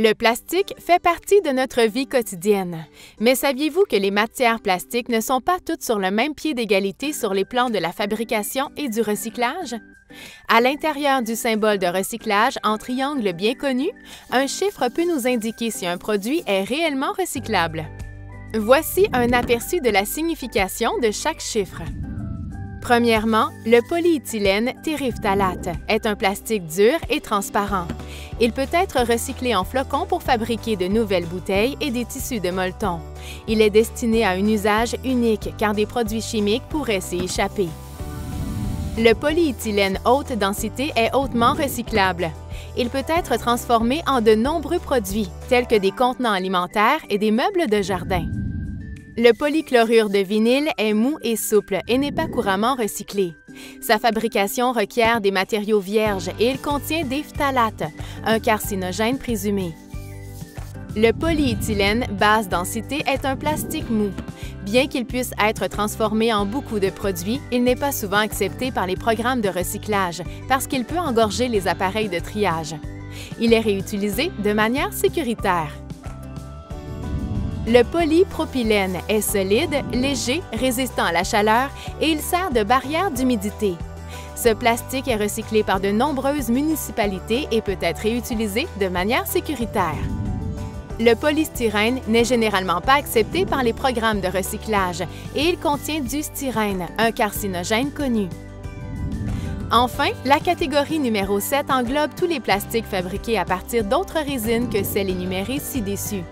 Le plastique fait partie de notre vie quotidienne. Mais saviez-vous que les matières plastiques ne sont pas toutes sur le même pied d'égalité sur les plans de la fabrication et du recyclage? À l'intérieur du symbole de recyclage en triangle bien connu, un chiffre peut nous indiquer si un produit est réellement recyclable. Voici un aperçu de la signification de chaque chiffre. Premièrement, le polyéthylène terephthalate est un plastique dur et transparent. Il peut être recyclé en flocons pour fabriquer de nouvelles bouteilles et des tissus de molleton. Il est destiné à un usage unique car des produits chimiques pourraient s'y échapper. Le polyéthylène haute densité est hautement recyclable. Il peut être transformé en de nombreux produits, tels que des contenants alimentaires et des meubles de jardin. Le polychlorure de vinyle est mou et souple et n'est pas couramment recyclé. Sa fabrication requiert des matériaux vierges et il contient des phtalates, un carcinogène présumé. Le polyéthylène basse densité est un plastique mou. Bien qu'il puisse être transformé en beaucoup de produits, il n'est pas souvent accepté par les programmes de recyclage parce qu'il peut engorger les appareils de triage. Il est réutilisé de manière sécuritaire. Le polypropylène est solide, léger, résistant à la chaleur et il sert de barrière d'humidité. Ce plastique est recyclé par de nombreuses municipalités et peut être réutilisé de manière sécuritaire. Le polystyrène n'est généralement pas accepté par les programmes de recyclage et il contient du styrène, un carcinogène connu. Enfin, la catégorie numéro 7 englobe tous les plastiques fabriqués à partir d'autres résines que celles énumérées ci-dessus.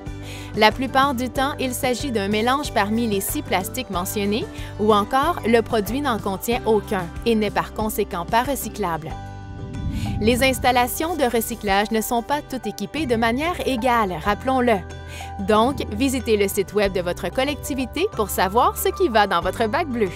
La plupart du temps, il s'agit d'un mélange parmi les 6 plastiques mentionnés ou encore le produit n'en contient aucun et n'est par conséquent pas recyclable. Les installations de recyclage ne sont pas toutes équipées de manière égale, rappelons-le. Donc, visitez le site Web de votre collectivité pour savoir ce qui va dans votre bac bleu.